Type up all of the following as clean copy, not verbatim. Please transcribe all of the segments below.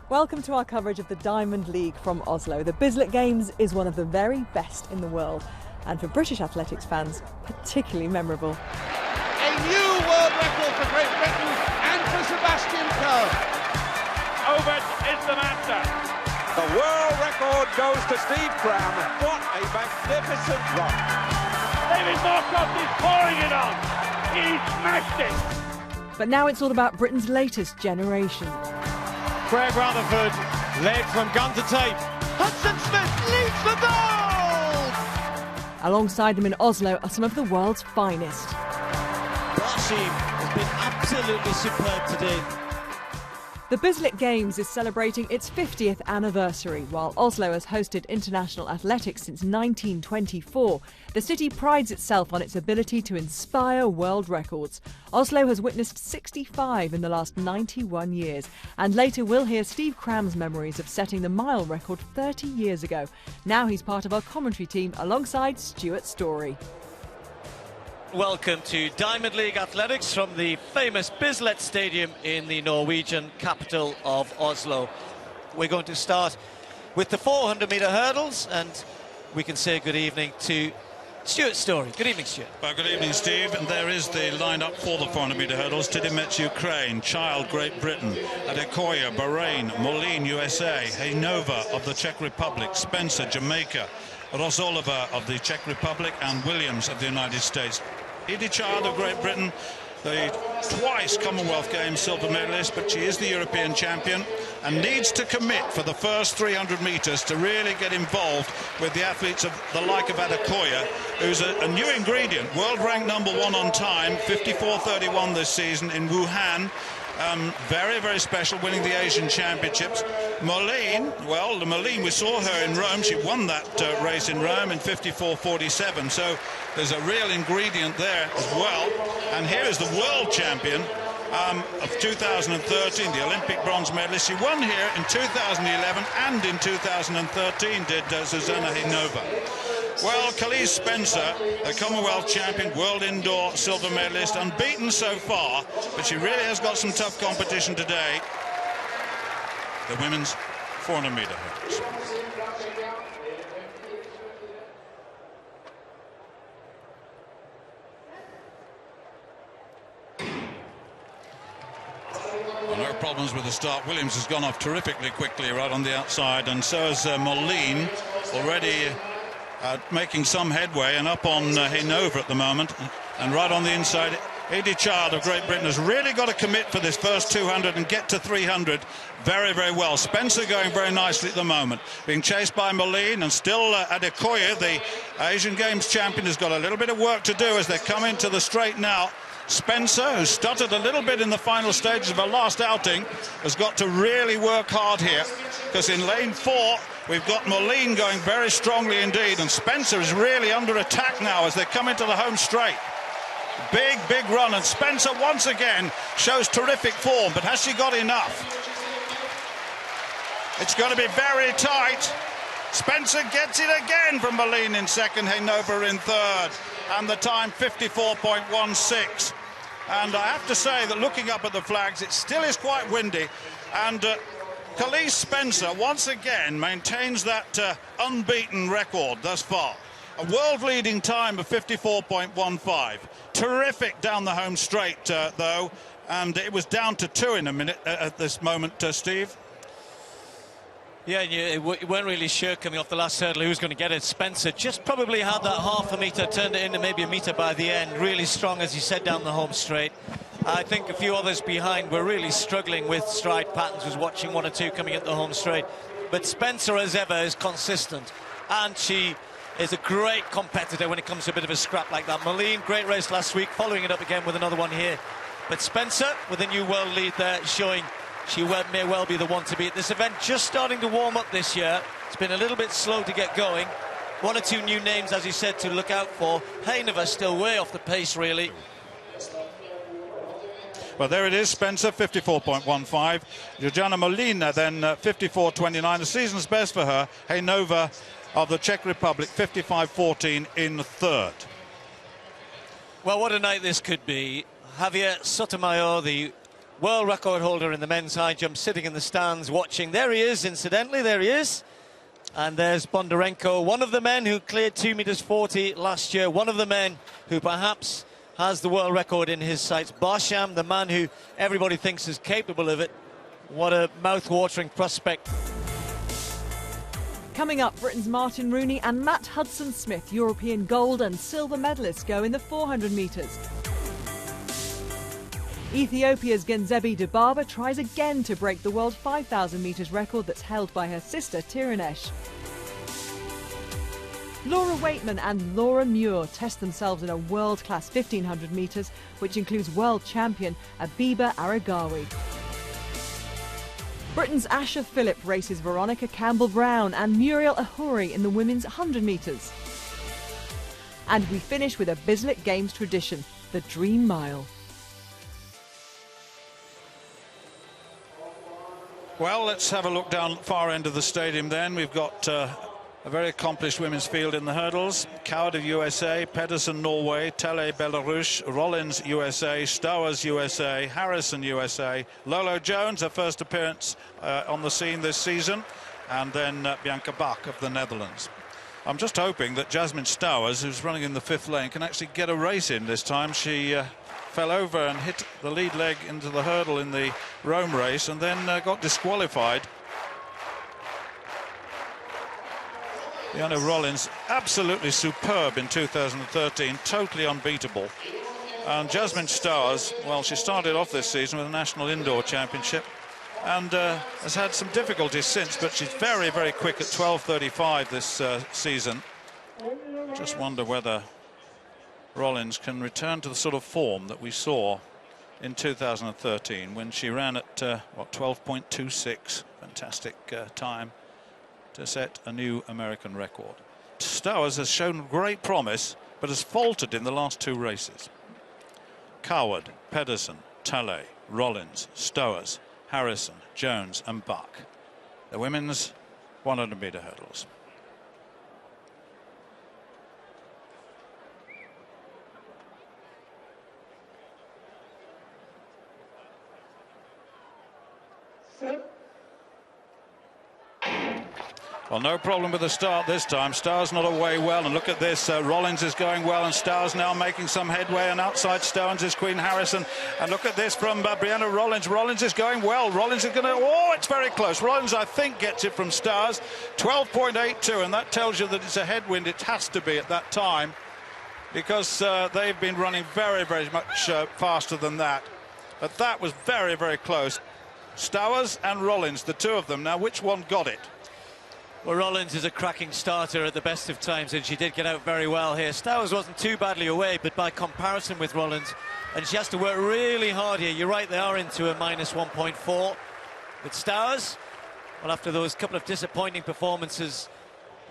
Welcome to our coverage of the Diamond League from Oslo. The Bislett Games is one of the very best in the world, and for British athletics fans, particularly memorable. A new world record for Great Britain and for Sebastian Coe. Over is the master. The world record goes to Steve Cram. What a magnificent run. David Marcotte is pouring it on. He smashed it. But now it's all about Britain's latest generation. Craig Rutherford led from gun to tape. Hudson Smith leads for gold! Alongside them in Oslo are some of the world's finest. Barshim has been absolutely superb today. The Bislett Games is celebrating its 50th anniversary. While Oslo has hosted international athletics since 1924, the city prides itself on its ability to inspire world records. Oslo has witnessed 65 in the last 91 years, and later we'll hear Steve Cram's memories of setting the mile record 30 years ago. Now he's part of our commentary team alongside Stuart Story. Welcome to Diamond League Athletics from the famous Bislett Stadium in the Norwegian capital of Oslo. We're going to start with the 400-metre hurdles, and we can say good evening to Stuart Story. Good evening, Stuart. Well, good evening, Steve. And there is the lineup for the 400-metre hurdles. Tidimets, Ukraine. Child, Great Britain. Adekoya, Bahrain. Moline, USA. Hejnova of the Czech Republic. Spencer, Jamaica. Rosolova of the Czech Republic, and Williams of the United States. Edie Child of Great Britain, the twice Commonwealth Games silver medalist, but she is the European champion and needs to commit for the first 300 metres to really get involved with the athletes of the like of Adekoya, who's a new ingredient, world ranked #1 on time, 54.31 this season in Wuhan. Very, very special, winning the Asian Championships. Moline, well, Moline, we saw her in Rome. She won that race in Rome in 54.47. So there's a real ingredient there as well. And here is the world champion of 2013, the Olympic bronze medalist. She won here in 2011 and in 2013 did Susanna Hejnova. Well, Khalees Spencer, a Commonwealth champion, world indoor silver medalist, unbeaten so far, but she really has got some tough competition today. The women's 400-metre hurdles. Well, no problems with the start. Williams has gone off terrifically quickly right on the outside, and so has Moline, already making some headway and up on Hejnova at the moment. And right on the inside, Edie Child of Great Britain has really got to commit for this first 200 and get to 300 very, very well. Spencer going very nicely at the moment, being chased by Moline, and still Adekoya, the Asian Games champion, has got a little bit of work to do as they come into the straight now. Spencer, who stuttered a little bit in the final stages of her last outing, has got to really work hard here, because in lane 4 we've got Moline going very strongly indeed, and Spencer is really under attack now as they come into the home straight. Big run, and Spencer once again shows terrific form, but has she got enough? It's going to be very tight. Spencer gets it again from Moline in second, Hejnova in third, and the time 54.16. And I have to say that looking up at the flags, it still is quite windy, and Khalees Spencer once again maintains that unbeaten record thus far. A world-leading time of 54.15. Terrific down the home straight, though, and it was down to 2 in a minute at this moment, Steve. Yeah, you weren't really sure coming off the last hurdle who was going to get it. Spencer just probably had that half a metre, turned it into maybe a metre by the end. Really strong, as you said, down the home straight. I think a few others behind were really struggling with stride patterns, was watching 1 or 2 coming at the home straight. But Spencer, as ever, is consistent, and she is a great competitor when it comes to a bit of a scrap like that. Moline, great race last week, following it up again with another one here. But Spencer, with a new world lead there, showing she may well be the one to beat. This event just starting to warm up this year. It's been a little bit slow to get going. 1 or 2 new names, as you said, to look out for. Hejnova still way off the pace, really. Well, there it is, Spencer, 54.15. Georgiana Molina, then 54.29. The season's best for her. Hejnova of the Czech Republic, 55.14 in third. Well, what a night this could be. Javier Sotomayor, the world record holder in the men's high jump, sitting in the stands watching. There he is, incidentally, there he is. And there's Bondarenko, one of the men who cleared 2 meters 40 last year, one of the men who perhaps has the world record in his sights. Barsham, the man who everybody thinks is capable of it. What a mouth-watering prospect. Coming up, Britain's Martin Rooney and Matt Hudson-Smith, European gold and silver medalists, go in the 400 metres. Ethiopia's Genzebi Dibaba tries again to break the world 5,000 metres record that's held by her sister Tirunesh. Laura Waitman and Laura Muir test themselves in a world-class 1,500 metres, which includes world champion Abiba Aragawi. Britain's Asher Phillip races Veronica Campbell-Brown and Muriel Ahuri in the women's 100 metres. And we finish with a Bislett Games tradition, the Dream Mile. Well, let's have a look down the far end of the stadium then. We've got a very accomplished women's field in the hurdles. Coward of USA, Pedersen Norway, Telle Belarus, Rollins USA, Stowers USA, Harrison USA, Lolo Jones, her first appearance on the scene this season, and then Bianca Bach of the Netherlands. I'm just hoping that Jasmine Stowers, who's running in the 5th lane, can actually get a race in this time. She fell over and hit the lead leg into the hurdle in the Rome race and then got disqualified. Diana Rollins, absolutely superb in 2013, totally unbeatable. And Jasmine Stowers, well, she started off this season with a National Indoor Championship and has had some difficulties since, but she's very, very quick at 12:35 this season. Just wonder whether Rollins can return to the sort of form that we saw in 2013 when she ran at 12.26. Fantastic time to set a new American record. Stowers has shown great promise but has faltered in the last 2 races. Coward, Pedersen, Telle, Rollins, Stowers, Harrison, Jones and Bach. The women's 100 meter hurdles. Well, no problem with the start this time. Stowers not away well, and look at this. Rollins is going well, and Stowers now making some headway, and outside Stowers is Queen Harrison. And look at this from Brianna Rollins. Rollins is going well. Rollins is going to... Oh, it's very close. Rollins, I think, gets it from Stowers. 12.82, and that tells you that it's a headwind. It has to be at that time, because they've been running very, very much faster than that. But that was very, very close. Stowers and Rollins, the two of them. Now, which one got it? Well, Rollins is a cracking starter at the best of times, and she did get out very well here. Stowers wasn't too badly away, but by comparison with Rollins, and she has to work really hard here. You're right, they are into a minus 1.4. But Stowers, well, after those couple of disappointing performances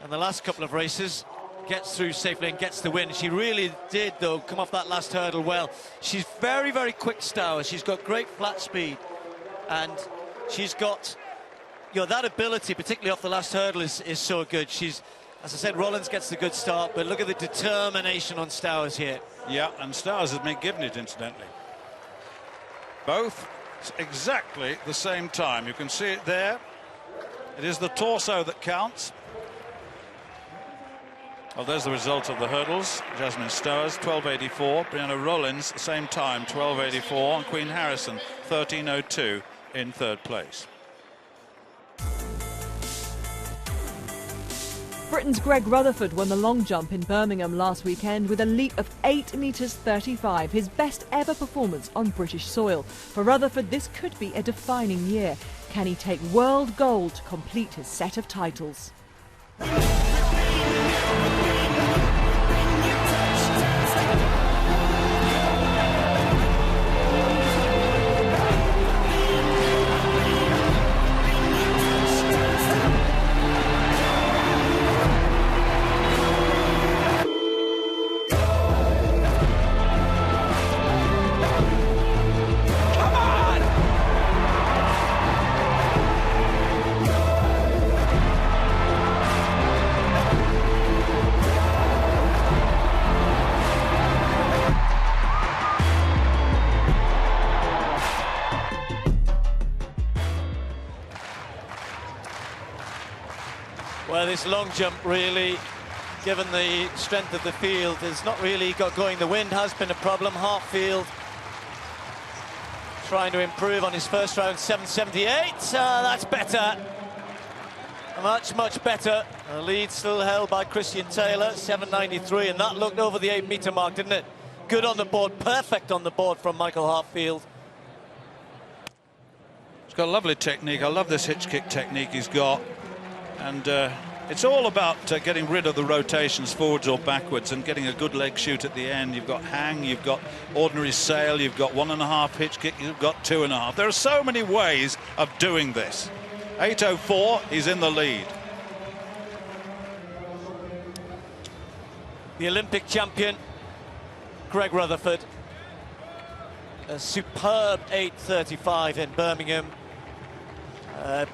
and the last couple of races, gets through safely and gets the win. She really did, though, come off that last hurdle well. She's very, very quick, Stowers. She's got great flat speed, and she's got... You know, that ability, particularly off the last hurdle, is so good. She's, as I said, Rollins gets the good start, but look at the determination on Stowers here. Yeah, and Stowers has been given it, incidentally. Both exactly the same time. You can see it there. It is the torso that counts. Well, there's the result of the hurdles. Jasmine Stowers, 12.84. Brianna Rollins, same time, 12.84. And Queen Harrison, 13.02 in 3rd place. Britain's Greg Rutherford won the long jump in Birmingham last weekend with a leap of 8 meters 35, his best ever performance on British soil. For Rutherford, this could be a defining year. Can he take world gold to complete his set of titles? this long jump really, given the strength of the field, has not really got going. The wind has been a problem. Hartfield trying to improve on his first round, 7.78. That's better. Much better. The lead still held by Christian Taylor, 7.93, and that looked over the 8-meter mark, didn't it? Good on the board, perfect on the board from Michael Hartfield. He's got a lovely technique. I love this hitch kick technique he's got. And it's all about getting rid of the rotations forwards or backwards and getting a good leg shoot at the end. You've got hang, you've got ordinary sail, you've got 1.5 hitch kick, you've got 2.5. There are so many ways of doing this. 8.04, he's in the lead. The Olympic champion, Greg Rutherford. A superb 8.35 in Birmingham.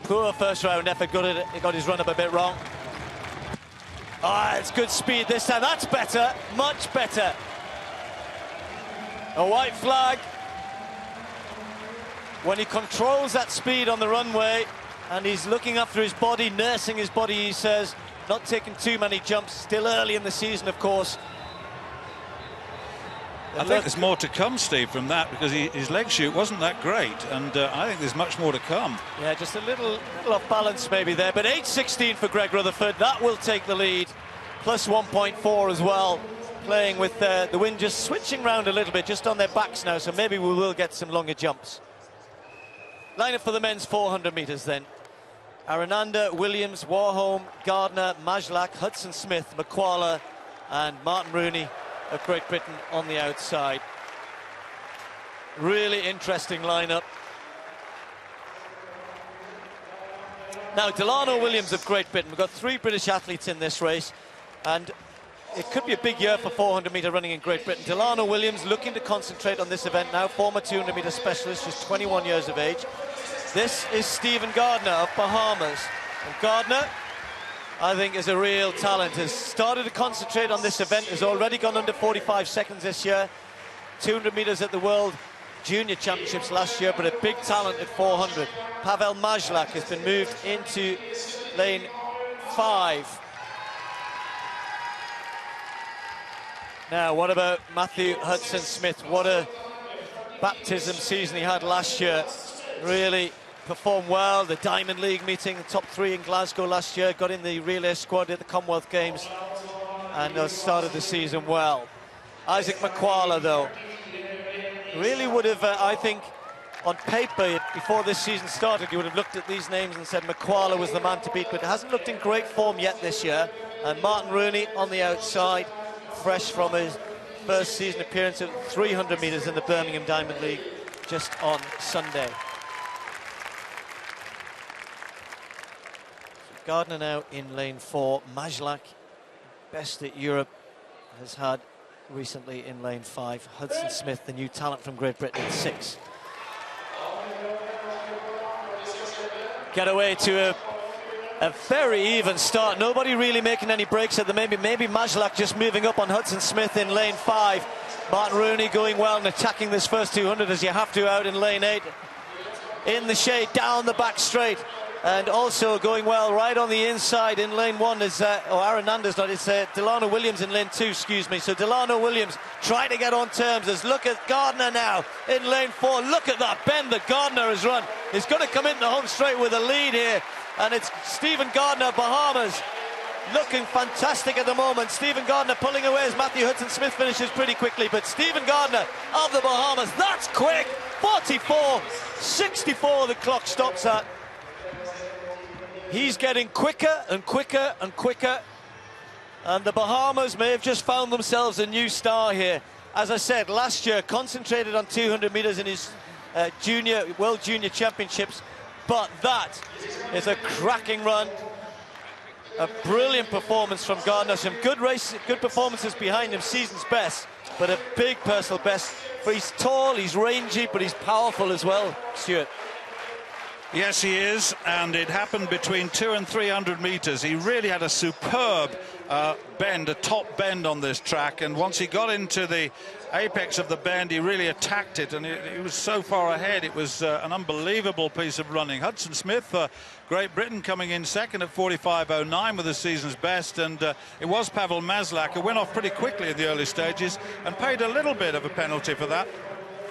Poor first round effort, got his run up a bit wrong. It's good speed this time. That's better, much better. A white flag. When he controls that speed on the runway and he's looking after his body, nursing his body, he says, not taking too many jumps, still early in the season, of course. I think there's more to come, Steve, from that, because his leg shoot wasn't that great, and I think there's much more to come. Yeah, just a little off balance maybe there, but 8.16 for Greg Rutherford. That will take the lead, plus 1.4 as well, playing with the wind just switching round a little bit, just on their backs now, so maybe we will get some longer jumps. Line up for the men's 400 metres then. Arananda, Williams, Warholm, Gardner, Majlak, Hudson-Smith, McQuarrie and Martin Rooney of Great Britain on the outside. Really interesting lineup. Now, Delano Williams of Great Britain. We've got 3 British athletes in this race, and it could be a big year for 400-metre running in Great Britain. Delano Williams looking to concentrate on this event now, former 200-metre specialist, just 21 years of age. This is Stephen Gardner of Bahamas. And Gardner, I think, is a real talent. Has started to concentrate on this event, has already gone under 45 seconds this year. 200 metres at the World Junior Championships last year, but a big talent at 400. Pavel Majlak has been moved into lane 5. Now, what about Matthew Hudson-Smith? What a baptism season he had last year. Really performed well. The Diamond League meeting, the top 3 in Glasgow last year, got in the relay squad at the Commonwealth Games and started the season well. Isaac McQuarrie, though, really would have, I think, on paper, before this season started, you would have looked at these names and said McQuarrie was the man to beat, but hasn't looked in great form yet this year. And Martin Rooney on the outside, fresh from his first season appearance at 300 metres in the Birmingham Diamond League just on Sunday. Gardner now in lane 4. Majlak, best that Europe has had recently, in lane 5. Hudson-Smith, the new talent from Great Britain, in 6. Get away to a very even start. Nobody really making any breaks at the maybe Majlak just moving up on Hudson-Smith in lane 5. Martin Rooney going well and attacking this first 200 as you have to out in lane 8. In the shade, down the back straight. And also going well right on the inside in lane 1 is, Arananda's not, it's Delano Williams in lane 2, excuse me. So Delano Williams trying to get on terms. As look at Gardner now in lane 4. Look at that bend that Gardner has run. He's going to come into home straight with a lead here. And it's Stephen Gardner, Bahamas, looking fantastic at the moment. Stephen Gardner pulling away as Matthew Hudson-Smith finishes pretty quickly. But Stephen Gardner of the Bahamas, that's quick. 44.64 the clock stops at. He's getting quicker and quicker and quicker, and the Bahamas may have just found themselves a new star here. As I said, last year concentrated on 200 metres in his World Junior Championships, but that is a cracking run, a brilliant performance from Gardner. Some good performances behind him, season's best, but a big personal best. But he's tall, he's rangy, but he's powerful as well, Stuart. Yes, he is, and it happened between 200 and 300 metres. He really had a superb bend, a top bend on this track, and once he got into the apex of the bend, he really attacked it, and he was so far ahead. It was an unbelievable piece of running. Hudson Smith for Great Britain coming in second at 45.09 with the season's best, and it was Pavel Maslak who went off pretty quickly in the early stages and paid a little bit of a penalty for that.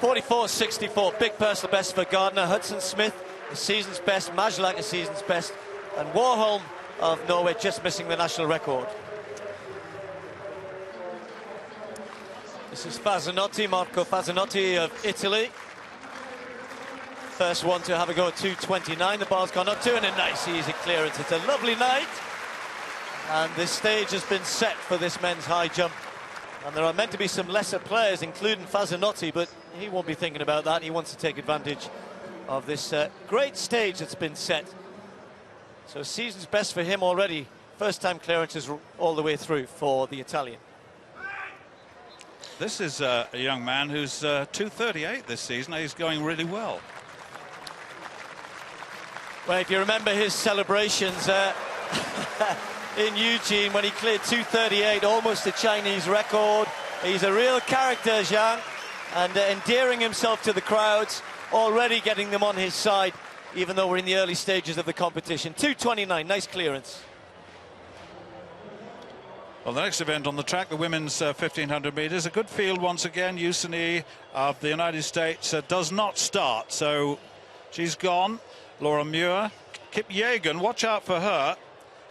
44.64, big personal best for Gardner. Hudson Smith, the season's best. Maslak, the season's best. And Warholm of Norway just missing the national record. This is Fazzanotti, Marco Fazzanotti of Italy. First one to have a go at 2:29. The bar's gone up to, and a nice easy clearance. It's a lovely night. And this stage has been set for this men's high jump. And there are meant to be some lesser players, including Fazzanotti, but he won't be thinking about that. He wants to take advantage of this great stage that's been set. So season's best for him already. First time clearances all the way through for the Italian. This is a young man who's 2:38 this season. He's going really well. Well, if you remember his celebrations in Eugene when he cleared 2:38, almost a Chinese record. He's a real character, Zhang, and endearing himself to the crowds, already getting them on his side, even though we're in the early stages of the competition. 2:29, nice clearance. Well, the next event on the track, the women's 1500 metres, a good field once again. Yusuni of the United States does not start, so she's gone. Laura Muir, Kip Yegan, watch out for her.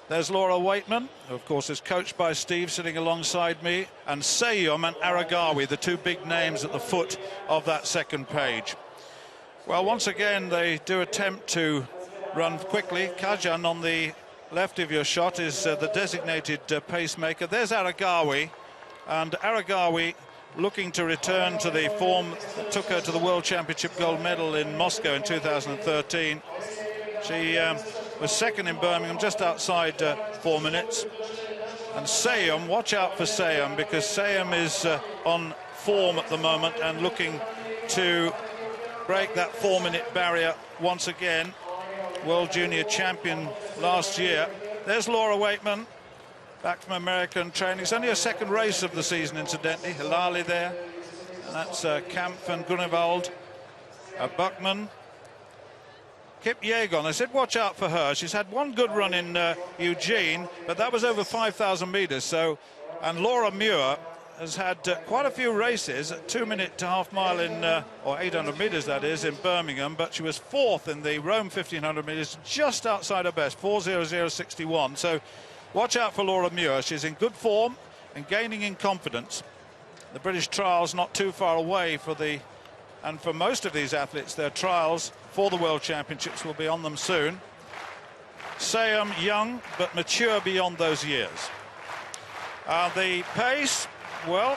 There's Laura Waitman, who of course is coached by Steve, sitting alongside me, and Seyum and Aragawi, the two big names at the foot of that second page. Well, once again, they do attempt to run quickly. Kajan on the left of your shot is the designated pacemaker. There's Aragawi, and Aragawi looking to return to the form that took her to the World Championship gold medal in Moscow in 2013. She was second in Birmingham, just outside 4 minutes. And Seyum, watch out for Seyum, because Seyum is on form at the moment and looking to break that 4-minute barrier once again. World Junior Champion last year. There's Laura Waitman, back from American training. It's only her second race of the season, incidentally. Hilali there, and that's Kampf and Grunewald. Buckman. Kip Yegon, I said watch out for her. She's had one good run in Eugene, but that was over 5,000 metres. So, and Laura Muir has had quite a few races, a 2-minute half mile in, or 800 metres that is, in Birmingham, but she was fourth in the Rome 1500 metres, just outside her best, 4:00.61. So watch out for Laura Muir. She's in good form and gaining in confidence. The British trials not too far away and for most of these athletes, their trials for the World Championships will be on them soon. Seyum young, but mature beyond those years. The pace, well,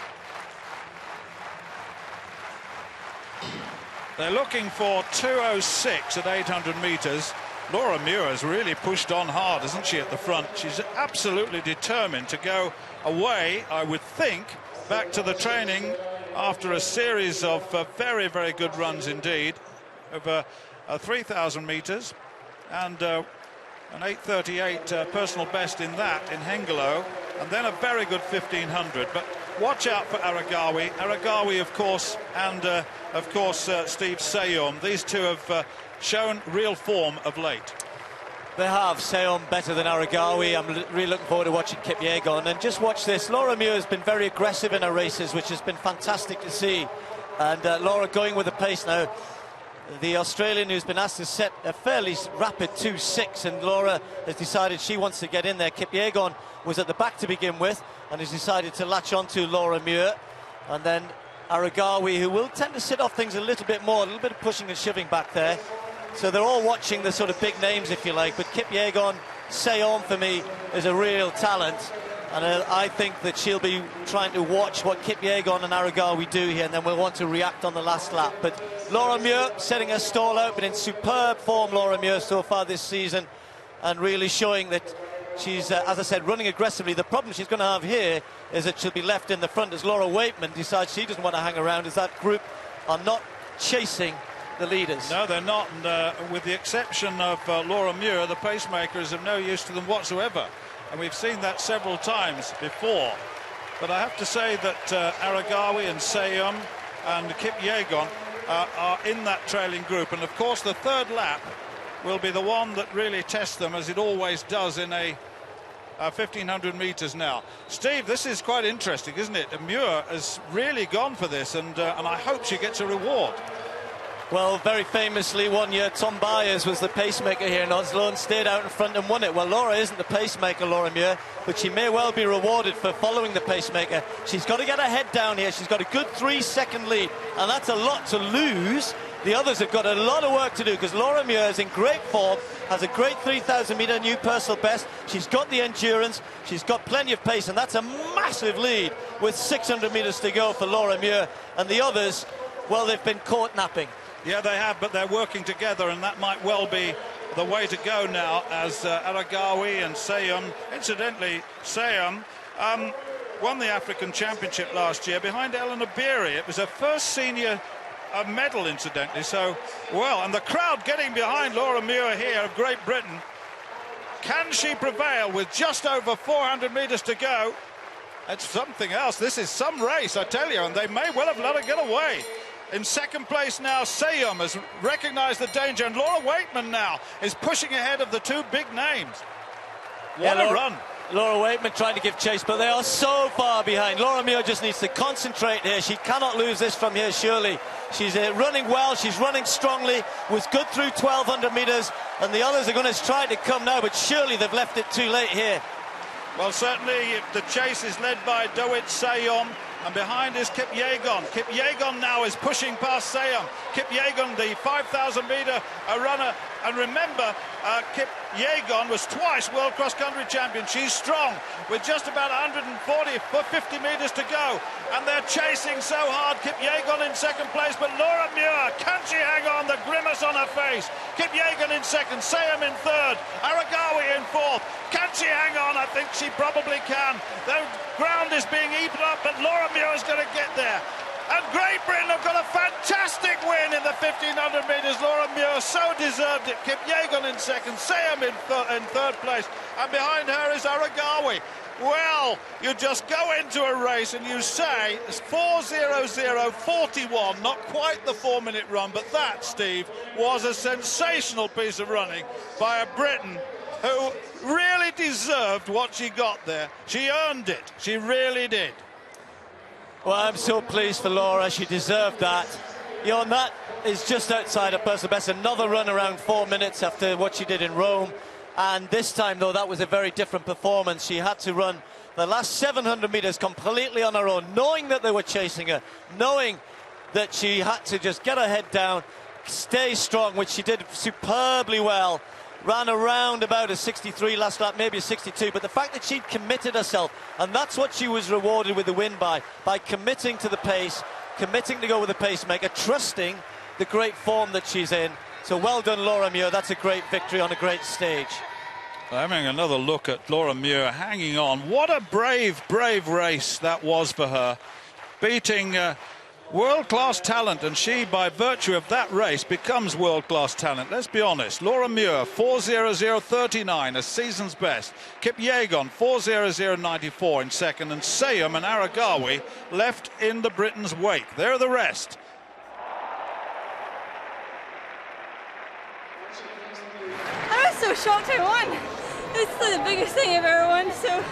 they're looking for 2:06 at 800 metres. Laura Muir has really pushed on hard, hasn't she, at the front? She's absolutely determined to go away, I would think, back to the training after a series of very, very good runs indeed, over 3,000 metres, and an 8:38 personal best in that, in Hengelo, and then a very good 1500. But watch out for Aragawi. Aragawi, of course, and of course Steve Seyum. These two have shown real form of late. They have. Seyum better than Aragawi. I'm really looking forward to watching Kip Yegon. And just watch this. Laura Muir has been very aggressive in her races, which has been fantastic to see. And Laura going with the pace now. The Australian who's been asked to set a fairly rapid 2:06, and Laura has decided she wants to get in there. Kip Yegon was at the back to begin with and has decided to latch on to Laura Muir. And then Aragawi, who will tend to sit off things a little bit more, a little bit of pushing and shoving back there. So they're all watching the sort of big names, if you like. But Kip Yegon, Seyum for me, is a real talent. And I think that she'll be trying to watch what Kip Yegon and Aragawi do here, and then we'll want to react on the last lap. But Laura Muir setting her stall out, but in superb form, Laura Muir, so far this season, and really showing that she's, as I said, running aggressively. The problem she's going to have here is that she'll be left in the front as Laura Waitman decides she doesn't want to hang around, as that group are not chasing the leaders. No, they're not, and with the exception of Laura Muir, the pacemaker is of no use to them whatsoever. and we've seen that several times before. But I have to say that Aragawi and Seyum and Kipyegon are in that trailing group, and of course the third lap will be the one that really tests them, as it always does in a 1500 metres now. Steve, this is quite interesting, isn't it? Muir has really gone for this, and I hope she gets a reward. Well, very famously, one year Tom Byers was the pacemaker here in Oslo and stayed out in front and won it. Well, Laura isn't the pacemaker, Laura Muir, but she may well be rewarded for following the pacemaker. She's got to get her head down here. She's got a good 3-second lead, and that's a lot to lose. The others have got a lot of work to do, because Laura Muir is in great form, has a great 3,000 metre new personal best. She's got the endurance, she's got plenty of pace, and that's a massive lead with 600 metres to go for Laura Muir. And the others, well, they've been caught napping. Yeah, they have, but they're working together, and that might well be the way to go now, as Aragawi and Seyum, incidentally, Seyum won the African Championship last year behind Eleanor Beery. It was her first senior medal, incidentally, so, well, and the crowd getting behind Laura Muir here of Great Britain. Can she prevail with just over 400 metres to go? It's something else. This is some race, I tell you, and they may well have let her get away. In second place now, Seyum has recognised the danger, and Laura Waitman now is pushing ahead of the two big names. What a run. Laura Waitman trying to give chase, but they are so far behind. Laura Muir just needs to concentrate here. She cannot lose this from here, surely. She's running well, she's running strongly, was good through 1,200 metres, and the others are going to try to come now, but surely they've left it too late here. Well, certainly the chase is led by Dawit Seyum, and behind is Kipyegon. Kipyegon now is pushing past Seyum. Kipyegon, the 5,000 metre runner, and remember, Kipyegon was twice World Cross Country Champion. She's strong, with just about 50 metres to go, and they're chasing so hard. Kipyegon in second place, but Laura Muir, can she hang on? The grimace on her face. Kipyegon in second, Seyum in third, Aragawi in fourth. Can she hang on? I think she probably can. The ground is being eaten up, but Laura Muir is going to get there. And Great Britain have got a fantastic win in the 1,500 metres. Laura Muir so deserved it. Kipyegon in second, Seyum in third place, and behind her is Aragawi. Well, you just go into a race and you say it's 4:00:41, not quite the 4-minute run, but that, Steve, was a sensational piece of running by a Briton who really deserved what she got there. She earned it. She really did. Well, I'm so pleased for Laura. She deserved that. You know, and that is just outside her personal best. Another run around 4 minutes after what she did in Rome. And this time, though, that was a very different performance. She had to run the last 700 metres completely on her own, knowing that they were chasing her, knowing that she had to just get her head down, stay strong, which she did superbly well. Ran around about a 63 last lap, maybe a 62, but the fact that she'd committed herself, and that's what she was rewarded with the win by committing to the pace, committing to go with the pacemaker, trusting the great form that she's in. So well done, Laura Muir. That's a great victory on a great stage. Having another look at Laura Muir hanging on. What a brave, brave race that was for her, beating world-class talent, and she, by virtue of that race, becomes world-class talent. Let's be honest. Laura Muir, 4:00:39, a season's best. Kipyegon, 4:00:94 in second, and Seyum and Aragawi left in the Britain's wake. There are the rest. I was so shocked I won. This is the biggest thing I've ever won, so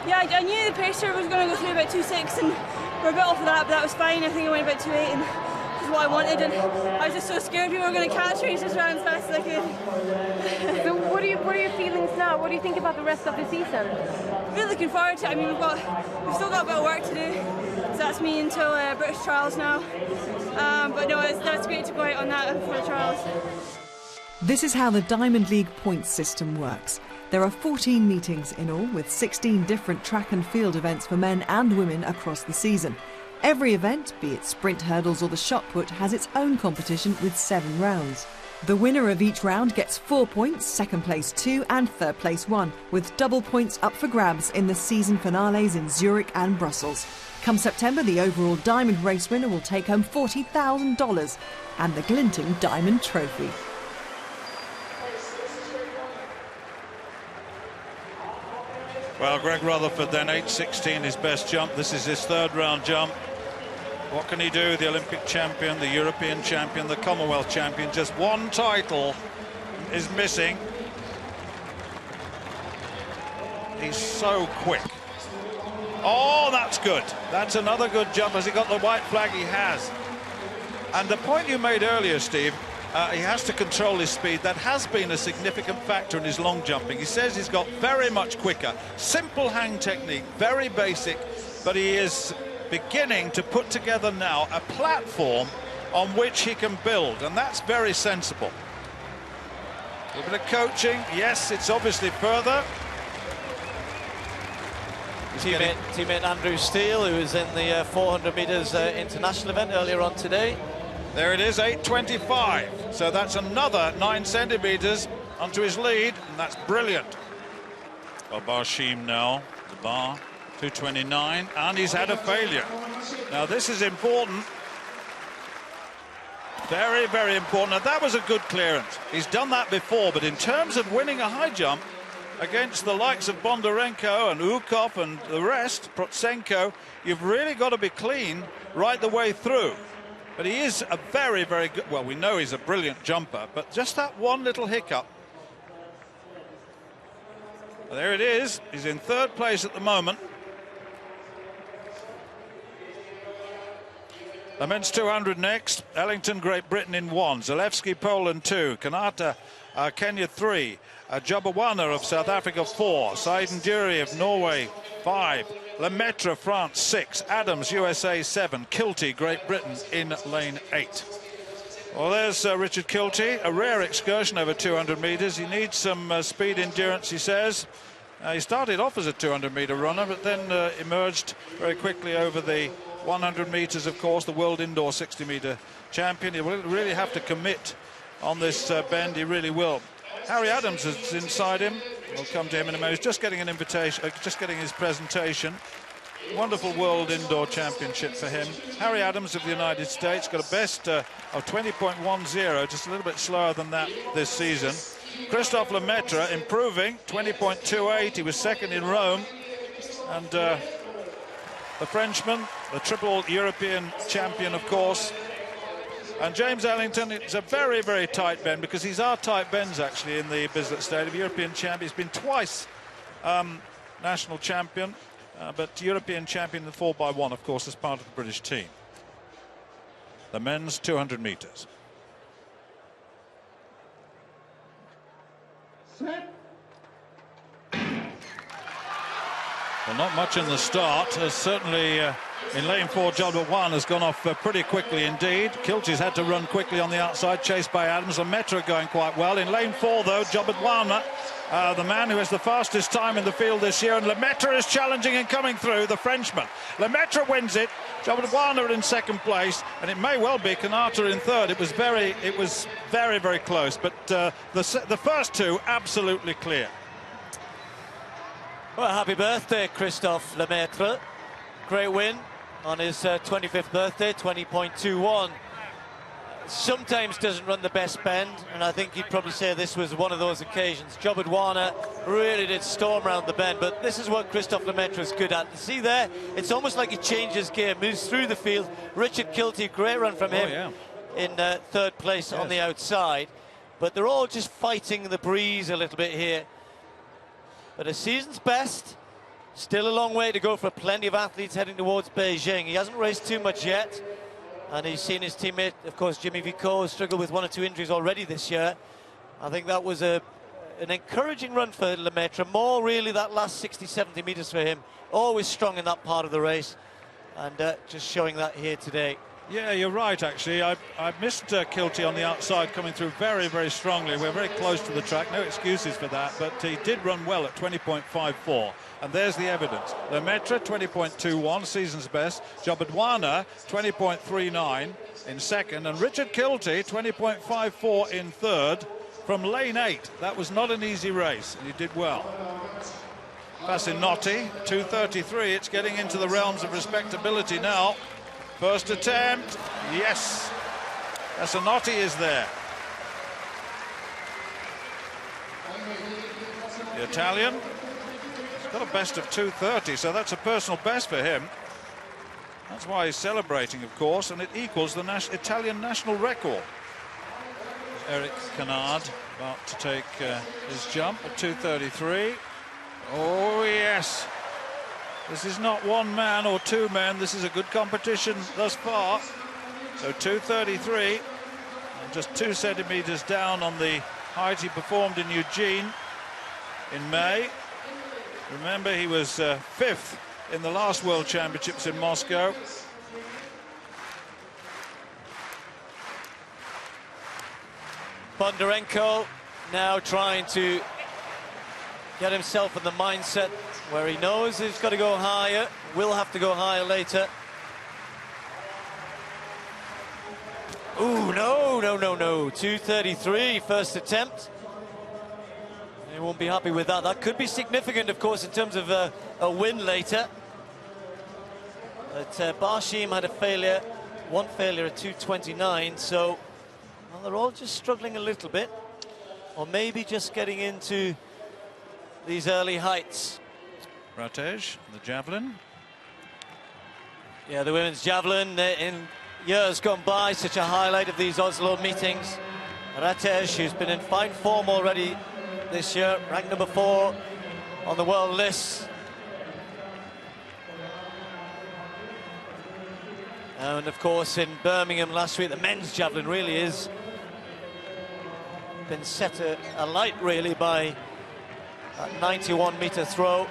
yeah, I knew the pacer was going to go through about 2.6, and we're a bit off of that, but that was fine. I think I went about 2.8, and this is what I wanted, and I was just so scared people were going to catch me. Just ran as fast as I could. So what are your feelings now? What do you think about the rest of the season? Really looking forward to it. I mean, we've still got a bit of work to do, so that's me until British trials now. But no, that's great to go out on that for the trials. This is how the Diamond League points system works. There are 14 meetings in all, with 16 different track and field events for men and women across the season. Every event, be it sprint hurdles or the shot put, has its own competition with 7 rounds. The winner of each round gets 4 points, second place 2 and third place 1, with double points up for grabs in the season finales in Zurich and Brussels. Come September, the overall Diamond race winner will take home $40,000 and the glinting Diamond Trophy. Well, Greg Rutherford then 8.16 his best jump. This is his third round jump. What can he do? The Olympic champion, the European champion, the Commonwealth champion. Just one title is missing. He's so quick. Oh, that's good. That's another good jump. Has he got the white flag? He has. And the point you made earlier, Steve, he has to control his speed. That has been a significant factor in his long jumping. He says he's got very much quicker. Simple hang technique, very basic, but he is beginning to put together now a platform on which he can build, and that's very sensible. A little bit of coaching. Yes, it's obviously further. Teammate Andrew Steele, who was in the 400 metres international event earlier on today. There it is, 8.25. So that's another 9 centimetres onto his lead, and that's brilliant. Well, Barshim now, the bar, 2.29, and he's had a failure. Now, this is important. Very, very important. Now, that was a good clearance. He's done that before, but in terms of winning a high jump against the likes of Bondarenko and Ukov and the rest, Protsenko, you've really got to be clean right the way through. But he is a very, very good, well, we know he's a brilliant jumper, but just that one little hiccup. There it is. He's in third place at the moment. The men's 200 next. Ellington, Great Britain in 1. Zalewski, Poland 2. Kanata, Kenya 3. Jabawana of South Africa 4. Saiden Dury of Norway 5. Lemaitre, France 6. Adams, USA 7. Kilty, Great Britain in lane 8. Well, there's Richard Kilty, a rare excursion over 200 metres. He needs some speed endurance, he says. He started off as a 200-metre runner, but then emerged very quickly over the 100 metres, of course, the world indoor 60-metre champion. He will really have to commit on this bend, he really will. Harry Adams is inside him. We'll come to him in a moment. He's just getting an invitation, just getting his presentation. Wonderful world indoor championship for him. Harry Adams of the United States got a best of 20.10, just a little bit slower than that this season. Christophe Lemaitre improving, 20.28. He was second in Rome. And the Frenchman, the triple European champion, of course. And James Ellington, it's a very, very tight bend, because these are tight bends, actually, in the Bislett Stadium. European champion. He's been twice national champion, but European champion in the 4x1, of course, as part of the British team. The men's 200 metres. Well, not much in the start. Certainly in lane 4, Jabawana has gone off pretty quickly indeed. Kilty's had to run quickly on the outside, chased by Adams. Lemaitre going quite well. In lane 4, though, Jabawana, the man who has the fastest time in the field this year, and Lemaitre is challenging and coming through, the Frenchman. Lemaitre wins it. Jabawana in second place, and it may well be Kanata in third. It was very, very close, but the first two absolutely clear. Well, happy birthday, Christophe Lemaitre. Great win on his 25th birthday, 20.21. Sometimes doesn't run the best bend, and I think you'd probably say this was one of those occasions. Jabawana really did storm around the bend, but this is what Christophe Lemaitre is good at. You see there, it's almost like he changes gear, moves through the field. Richard Kilty, great run from him in third place on the outside. But they're all just fighting the breeze a little bit here. But a season's best, still a long way to go for plenty of athletes heading towards Beijing. He hasn't raced too much yet, and he's seen his teammate, of course, Jimmy Vico, struggle with 1 or 2 injuries already this year. I think that was an encouraging run for Lemaitre, more really that last 60, 70 metres for him. Always strong in that part of the race, and just showing that here today. Yeah, you're right, actually. I missed Kilty on the outside, coming through very, very strongly. We're very close to the track, no excuses for that, but he did run well at 20.54. And there's the evidence. Lemaitre, 20.21, season's best. Jabawana, 20.39 in second. And Richard Kilty, 20.54 in third from lane 8. That was not an easy race, and he did well. Fasinotti, 2.33. It's getting into the realms of respectability now. First attempt, yes. Fasinotti is there. The Italian Got a best of 2:30, so that's a personal best for him. That's why he's celebrating, of course, and it equals the Italian national record. Eric Canard about to take his jump at 2:33. Oh, yes. This is not one man or two men. This is a good competition thus far. So 2:33, and just 2 centimeters down on the height he performed in Eugene in May. Remember, he was 5th in the last World Championships in Moscow. Bondarenko now trying to get himself in the mindset where he knows he's got to go higher, will have to go higher later. Ooh, no. 2:33, first attempt. He won't be happy with that. That could be significant, of course, in terms of a win later. But Barshim had one failure at 2:29, so well, they're all just struggling a little bit, or maybe just getting into these early heights. Ratej, the javelin. Yeah, the women's javelin in years gone by, such a highlight of these Oslo meetings. Ratej, who's been in fine form already this year, ranked number 4 on the world list. And of course in Birmingham last week, the men's javelin really is been set alight really by that 91-meter throw.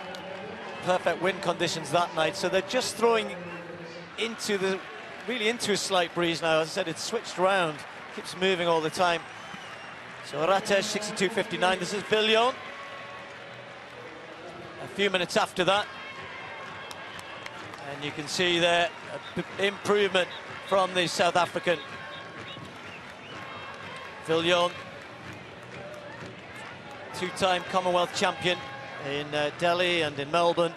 Perfect wind conditions that night, so they're just throwing into a slight breeze now. As I said, it's switched around, keeps moving all the time. So Ratej 62.59. This is Villon a few minutes after that, and you can see there improvement from the South African. Villon, 2-time Commonwealth champion in Delhi and in Melbourne,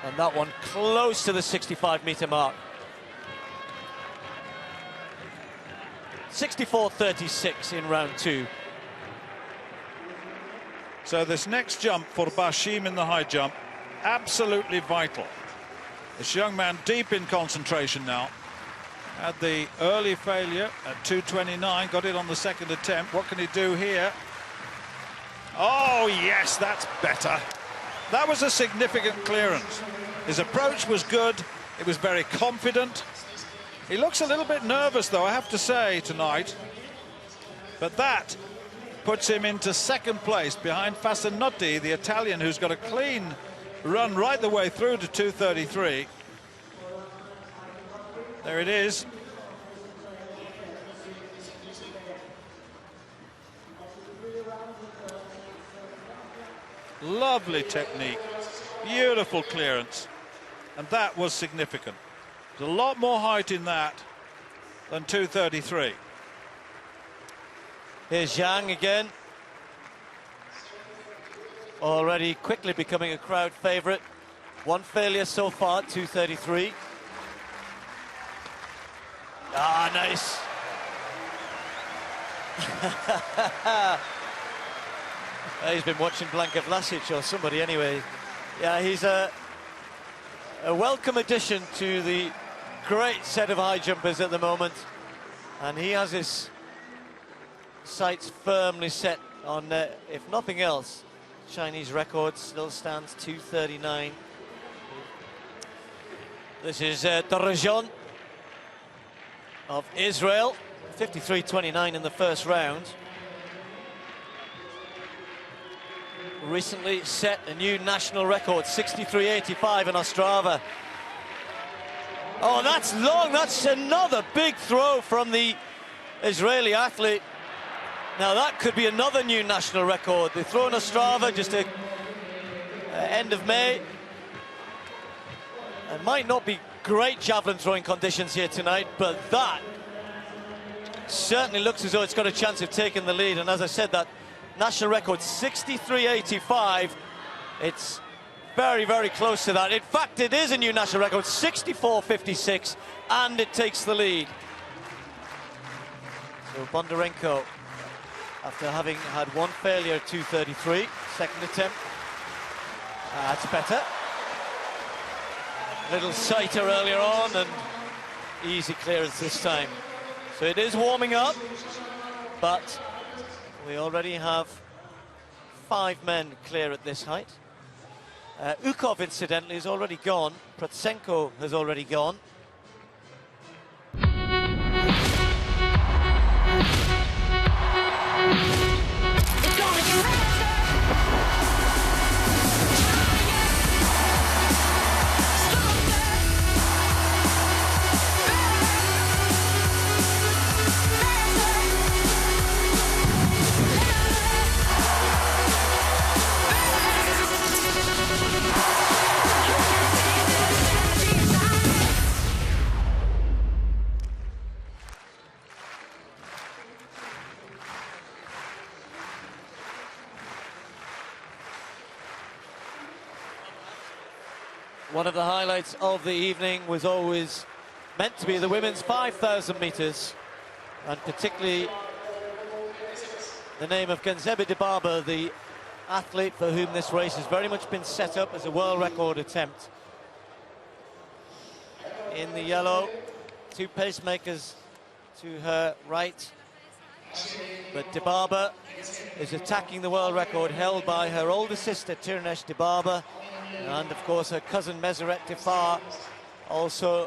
and that one close to the 65-meter mark. 64.36 in round 2. So this next jump for Barshim in the high jump, absolutely vital. This young man deep in concentration now. Had the early failure at 2:29, got it on the second attempt. What can he do here? Oh, yes, that's better. That was a significant clearance. His approach was good. It was very confident. He looks a little bit nervous, though, I have to say, tonight. But that puts him into second place behind Fasanotti, the Italian, who's got a clean run right the way through to 2:33. There it is. Lovely technique, beautiful clearance, and that was significant. There's a lot more height in that than 2:33. Here's Zhang again. Already quickly becoming a crowd favourite. One failure so far, 2:33. Ah, nice. He's been watching Blanka Vlasic or somebody anyway. Yeah, he's a welcome addition to the great set of high jumpers at the moment, and he has his sights firmly set on, if nothing else, Chinese record still stands 2:39. This is Darajan of Israel, 53.29 in the first round. Recently set a new national record, 63.85 in Ostrava. Oh, that's long. That's another big throw from the Israeli athlete. Now that could be another new national record. They throw in Ostrava just at end of May. It might not be great javelin throwing conditions here tonight, but that certainly looks as though it's got a chance of taking the lead. And as I said, that national record, 63.85. It's very, very close to that. In fact, it is a new national record, 64.56, and it takes the lead. So Bondarenko, after having had one failure at 2:33, second attempt, That's better. Little sighter earlier on and easy clearance this time. So it is warming up, but we already have 5 men clear at this height. Ukov, incidentally, is already gone. Protsenko has already gone. One of the highlights of the evening was always meant to be the women's 5,000 metres, and particularly the name of Genzebe Dibaba, the athlete for whom this race has very much been set up as a world record attempt. In the yellow, 2 pacemakers to her right, but Dibaba is attacking the world record held by her older sister Tirnesh Dibaba, and of course her cousin Meseret Difar, also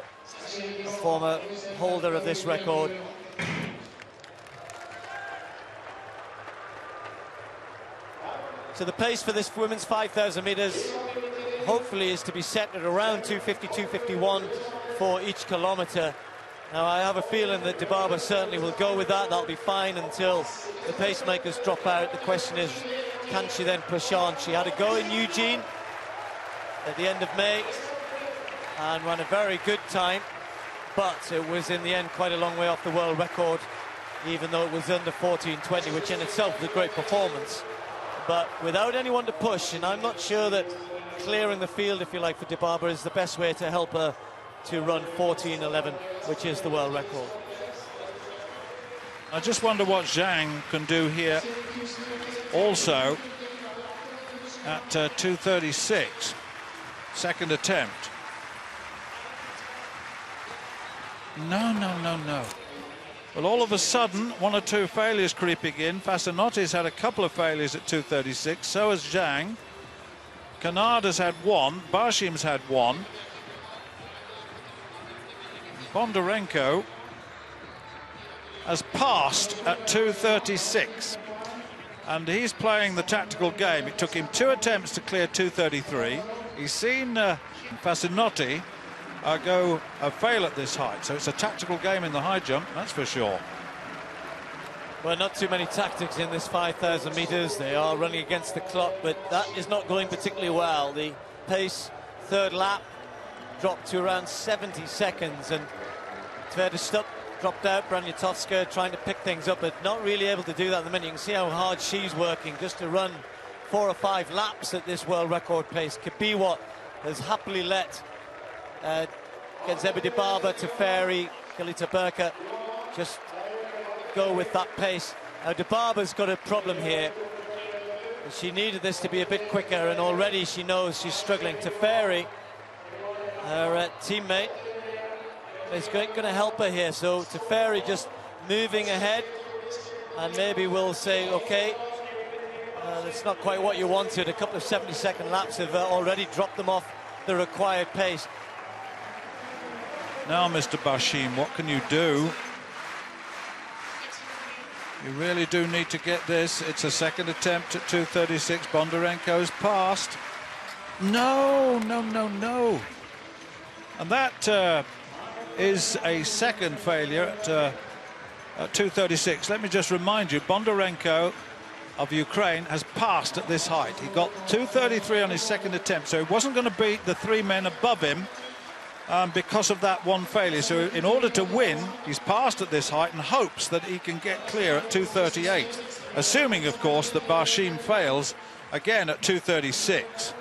a former holder of this record. So the pace for this women's 5,000 metres hopefully is to be set at around 2:50, 2:51 for each kilometre. Now I have a feeling that Dibaba certainly will go with that. That'll be fine until the pacemakers drop out. The question is, can she then push on? She had a go in Eugene at the end of May and ran a very good time, but it was in the end quite a long way off the world record, even though it was under 14:20, which in itself was a great performance. But without anyone to push, and I'm not sure that clearing the field, if you like, for Dibaba is the best way to help her to run 14:11, which is the world record. I just wonder what Zhang can do here also at 2:36. Second attempt. No. Well, all of a sudden, 1 or 2 failures creeping in. Fasinotti's had a couple of failures at 2:36. So has Zhang. Canada's had 1. Barshim's had 1. Bondarenko has passed at 2:36. And he's playing the tactical game. It took him 2 attempts to clear 2:33. He's seen Fasinotti fail at this height, so it's a tactical game in the high jump, that's for sure. Well, not too many tactics in this 5,000 metres. They are running against the clock, but that is not going particularly well. The pace, third lap, dropped to around 70 seconds, and Tverdestup dropped out. Braniatovska trying to pick things up, but not really able to do that at the minute. You can see how hard she's working just to run 4 or 5 laps at this world record pace. Kapiwa has happily let Genzebe Dibaba, Teferi, Kalita Burka just go with that pace. Now Dibaba's got a problem here. She needed this to be a bit quicker, and already she knows she's struggling. Teferi, her teammate, is going to help her here. So Teferi just moving ahead, and maybe we'll say, okay, that's not quite what you wanted. A couple of 70-second laps have already dropped them off the required pace. Now, Mr. Bashim, what can you do? You really do need to get this. It's a second attempt at 2:36. Bondarenko's passed. No. And that is a second failure at 2:36. Let me just remind you, Bondarenko of Ukraine has passed at this height. He got 2:33 on his second attempt, so he wasn't going to beat the 3 men above him because of that one failure. So in order to win, he's passed at this height and hopes that he can get clear at 2:38, assuming, of course, that Barshim fails again at 2:36.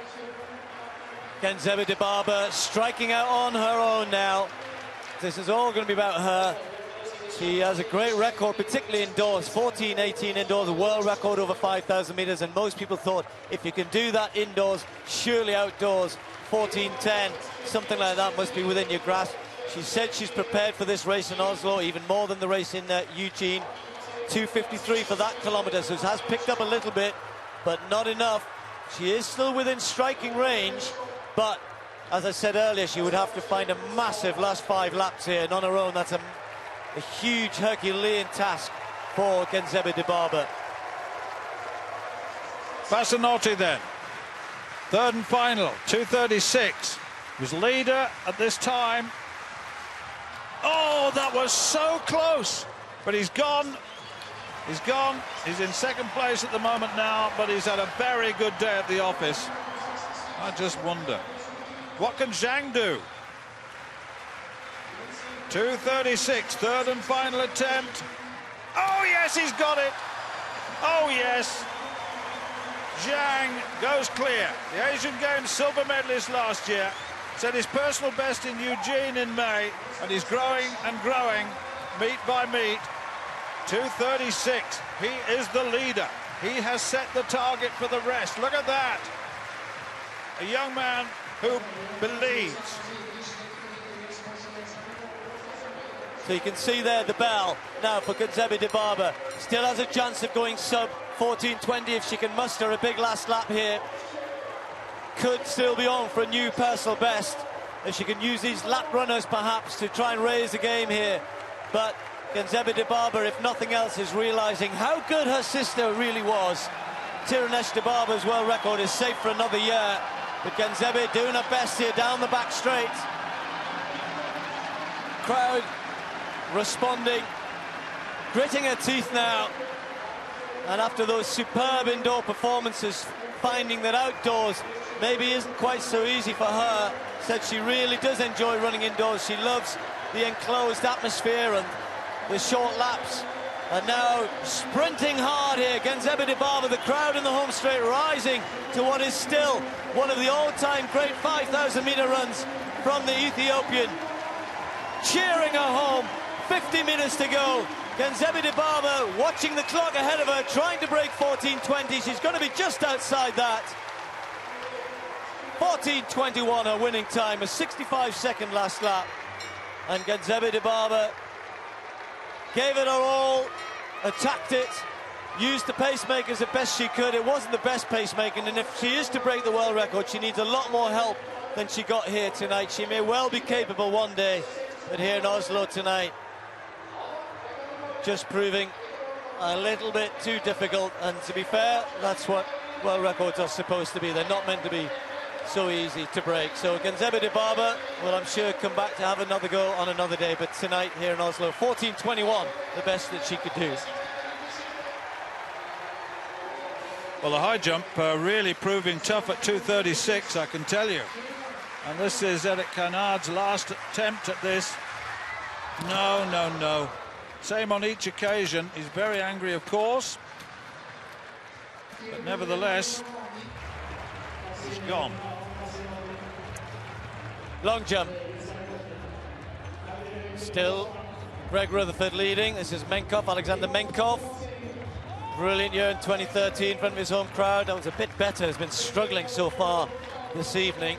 Genzebe Dibaba striking out on her own now. This is all going to be about her. She has a great record, particularly indoors. 14-18 indoors, a world record over 5,000 metres, and most people thought if you can do that indoors, surely outdoors, 14-10, something like that must be within your grasp. She said she's prepared for this race in Oslo, even more than the race in Eugene. 2:53 for that kilometre, so it has picked up a little bit, but not enough. She is still within striking range, but as I said earlier, she would have to find a massive last 5 laps here, and on her own, that's a huge Herculean task for Genzebe Dibaba. Fascinotti then. Third and final, 2:36. Was leader at this time. Oh, that was so close. But he's gone. He's gone. He's in second place at the moment now, but he's had a very good day at the office. I just wonder, what can Zhang do? 2:36, third and final attempt. Oh, yes, he's got it. Oh, yes. Zhang goes clear. The Asian Games silver medalist last year set his personal best in Eugene in May, and he's growing and growing, meet by meet. 2:36. He is the leader. He has set the target for the rest. Look at that. A young man who believes. So you can see there the bell now for Genzebe Dibaba. Still has a chance of going sub 14:20 if she can muster a big last lap here. Could still be on for a new personal best if she can use these lap runners perhaps to try and raise the game here. But Genzebe Dibaba, if nothing else, is realising how good her sister really was. Tirunesh Dibaba's world record is safe for another year, but Genzebe doing her best here down the back straight. Crowd responding, gritting her teeth now, and after those superb indoor performances, finding that outdoors maybe isn't quite so easy for her. Said she really does enjoy running indoors. She loves the enclosed atmosphere and the short laps. And now sprinting hard here, Genzebe Dibaba, the crowd in the home straight rising to what is still one of the all-time great 5,000-metre runs from the Ethiopian. Cheering her home, 50 minutes to go. Genzebe Dibaba watching the clock ahead of her, trying to break 14:20. She's going to be just outside that. 14:21 her winning time, a 65-second last lap. And Genzebe Dibaba gave it her all, attacked it, used the pacemakers the best she could. It wasn't the best pacemaking, and if she is to break the world record, she needs a lot more help than she got here tonight. She may well be capable one day, but here in Oslo tonight, just proving a little bit too difficult. And to be fair, that's what world records are supposed to be. They're not meant to be so easy to break. So Genzebe Dibaba will, I'm sure, come back to have another go on another day, but tonight here in Oslo, 14:21, the best that she could do. Well, the high jump really proving tough at 2:36, I can tell you. And this is Eric Canard's last attempt at this. No, no, no. Same on each occasion. He's very angry, of course, but nevertheless, he's gone. Long jump. Still Greg Rutherford leading. This is Menkov, Alexander Menkov. Brilliant year in 2013 in front of his home crowd. That was a bit better. Has been struggling so far this evening.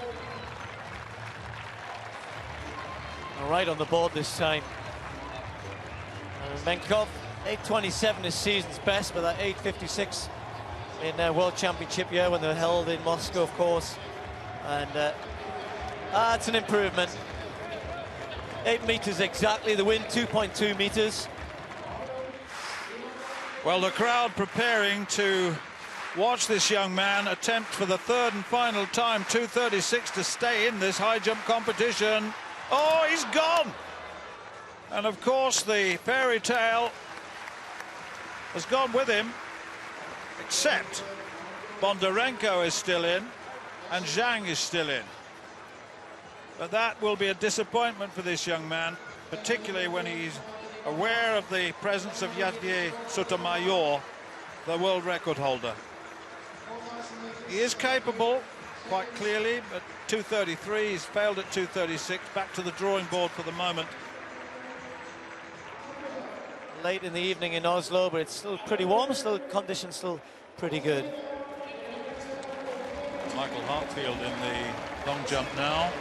Right on the board this time. Menkov, 8:27 is season's best, but that 8:56 in their World Championship year when they were held in Moscow, of course. And that's an improvement. 8 meters exactly, the wind 2.2 meters. Well, the crowd preparing to watch this young man attempt for the third and final time, 2:36, to stay in this high jump competition. Oh, he's gone! And of course the fairy tale has gone with him, except Bondarenko is still in and Zhang is still in. But that will be a disappointment for this young man, particularly when he's aware of the presence of Javier Sotomayor, the world record holder. He is capable, quite clearly, but 2:33, he's failed at 2:36, back to the drawing board for the moment. late in the evening in Oslo, but it's still pretty warm, still conditions still pretty good. Michael Hartfield in the long jump now.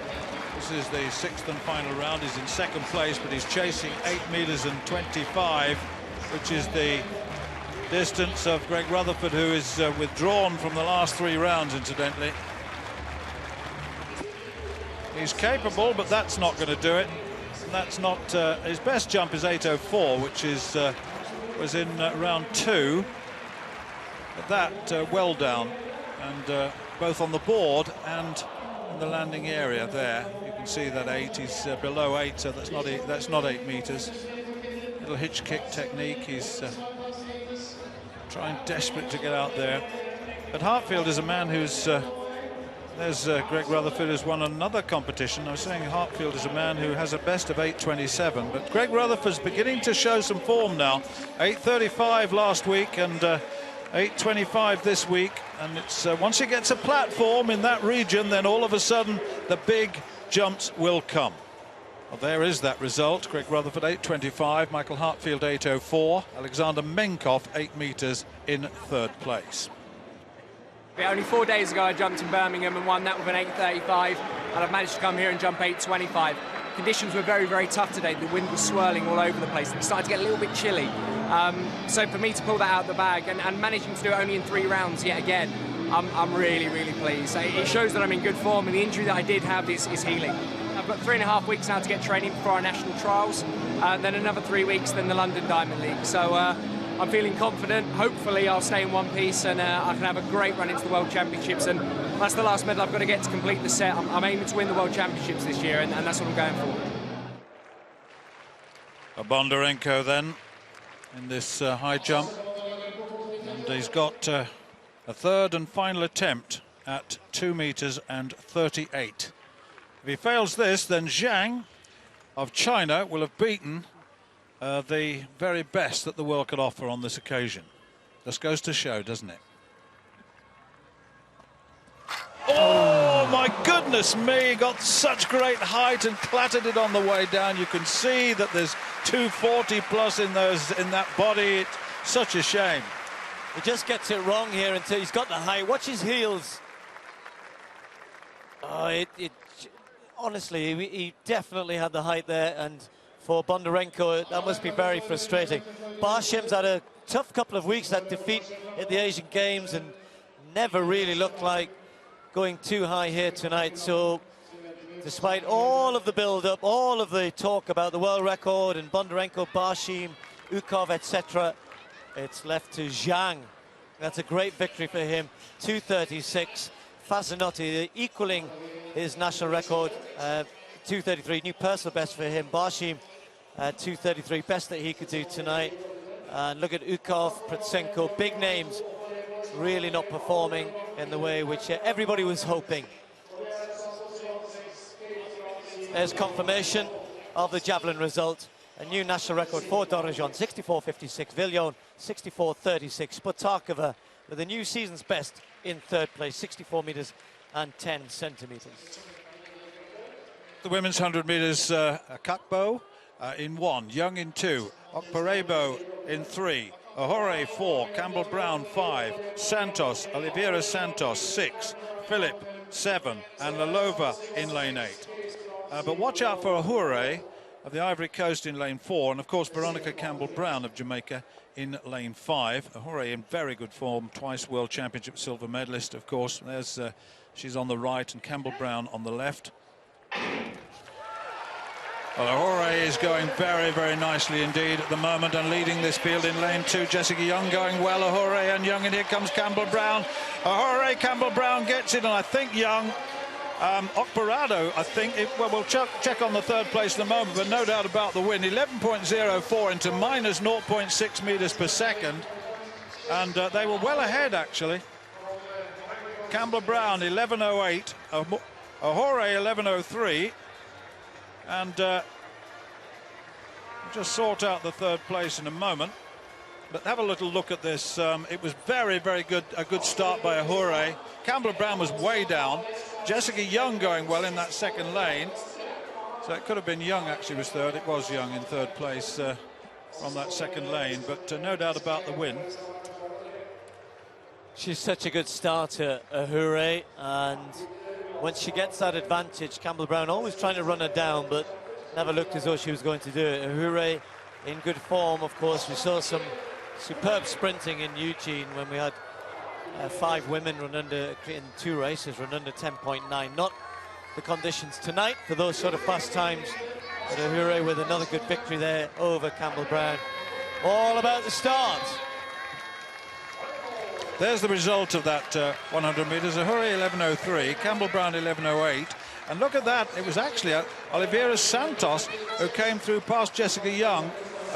This is the 6th and final round. He's in second place, but he's chasing 8 meters and 25, which is the distance of Greg Rutherford, who is withdrawn from the last 3 rounds, incidentally. He's capable, but that's not going to do it. And that's not his best jump is 8.04, which is was in round 2. But that well down, and both on the board and in the landing area there. You can see that 8. He's below 8, so that's not 8 meters. Little hitch kick technique. He's trying desperate to get out there. But Hartfield is a man who's there's Greg Rutherford, who's won another competition. I was saying Hartfield is a man who has a best of 8.27, but Greg Rutherford's beginning to show some form now. 8.35 last week and 8.25 this week, and it's once he gets a platform in that region, then all of a sudden the big jumps will come. Well, there is that result. Greg Rutherford 8.25, Michael Hartfield 8.04, Alexander Menkov 8 meters in 3rd place. Yeah, only 4 days ago I jumped in Birmingham and won that with an 8.35, and I've managed to come here and jump 8.25. Conditions were very, very tough today. The wind was swirling all over the place and it started to get a little bit chilly. So for me to pull that out of the bag and managing to do it only in 3 rounds yet again, I'm really, really pleased. It shows that I'm in good form, and the injury that I did have is healing. I've got 3.5 weeks now to get training for our national trials, then another 3 weeks, then the London Diamond League. So I'm feeling confident. Hopefully I'll stay in one piece and I can have a great run into the World Championships, and that's the last medal I've got to get to complete the set. I'm aiming to win the World Championships this year, and that's what I'm going for. Bondarenko then in this high jump, and he's got a 3rd and final attempt at 2 meters and 38. If he fails this, then Zhang of China will have beaten the very best that the world could offer on this occasion. This goes to show, doesn't it? Oh my goodness me, got such great height and clattered it on the way down. You can see that there's 240 plus in that body. It's such a shame. He just gets it wrong here until he's got the height. Watch his heels. Oh, honestly, he definitely had the height there, and for Bondarenko, that must be very frustrating. Barshim's had a tough couple of weeks, that defeat at the Asian Games, and never really looked like going too high here tonight. So despite all of the build-up, all of the talk about the world record and Bondarenko, Barshim, Ukov, etc., it's left to Zhang. That's a great victory for him. 2.36. Fasanotti equaling his national record, 2.33, new personal best for him. Barshim, 2.33, best that he could do tonight. And look at Ukov, Pritsenko, big names, really not performing in the way which everybody was hoping. There's confirmation of the javelin result. A new national record for Dorojan, 64.56. Villon, 64.36. Spotakova with a new season's best in 3rd place, 64 meters and 10 centimeters. The women's 100 meters, Kakbo in 1, Young in 2, Okparebo in 3, Ahore 4, Campbell Brown 5, Santos, Oliveira Santos 6, Philip 7, and Lalova in lane 8. But watch out for Ahore of the Ivory Coast in lane 4, and of course Veronica Campbell-Brown of Jamaica in lane 5. Ahore in very good form, twice World Championship silver medalist, of course. There's she's on the right and Campbell-Brown on the left. Well, Ahore is going very, very nicely indeed at the moment and leading this field in lane 2. Jessica Young going well, Ahore and Young, and here comes Campbell-Brown. Ahore, Campbell-Brown gets it, and I think Young, Okparado, I think, well, we'll check on the 3rd place in a moment, but no doubt about the win. 11.04 into minus 0.6 meters per second, and they were well ahead, actually. Campbell-Brown 11.08, Ahore 11.03, and we'll just sort out the 3rd place in a moment. But have a little look at this. It was very, very good, a good start by Ahore. Campbell-Brown was way down. Jessica Young going well in that 2nd lane. So it could have been Young actually was 3rd. It was Young in 3rd place. from that second lane, but no doubt about the win. She's such a good starter, Ahure, and when she gets that advantage, Campbell Brown always trying to run her down, but never looked as though she was going to do it. Ahure in good form, of course. We saw some superb sprinting in Eugene when we had 5 women run under, in 2 races, run under 10.9. Not the conditions tonight for those sort of fast times, but Ahure with another good victory there over Campbell Brown. All about the start. There's the result of that 100 metres. Ahure 11.03, Campbell Brown 11.08. And look at that, it was actually Oliveira Santos who came through past Jessica Young,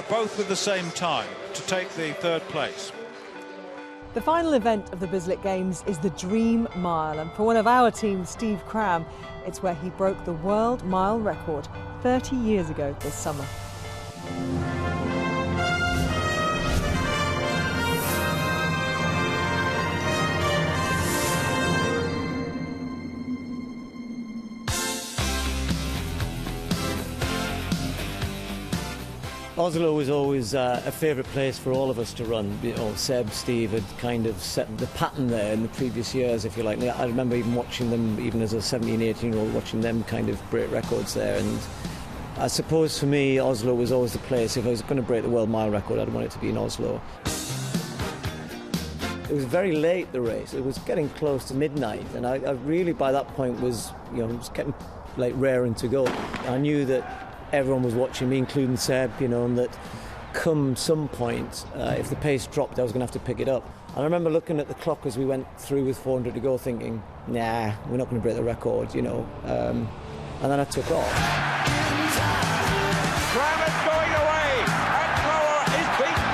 both with the same time, to take the 3rd place. The final event of the Bislett Games is the Dream Mile, and for one of our team, Steve Cram, it's where he broke the world mile record 30 years ago this summer. Oslo was always a favourite place for all of us to run. You know, Seb, Steve had kind of set the pattern there in the previous years, if you like. I remember even watching them, even as a 17, 18-year-old, watching them kind of break records there. And I suppose for me, Oslo was always the place. If I was going to break the world mile record, I'd want it to be in Oslo. It was very late, the race. It was getting close to midnight, and I really, by that point, was, you know, it was getting like raring to go. I knew that everyone was watching me, including Seb, you know, and that come some point, if the pace dropped, I was going to have to pick it up. And I remember looking at the clock as we went through with 400 to go, thinking, nah, we're not going to break the record, you know. And then I took off. Going away, and Grower is beaten.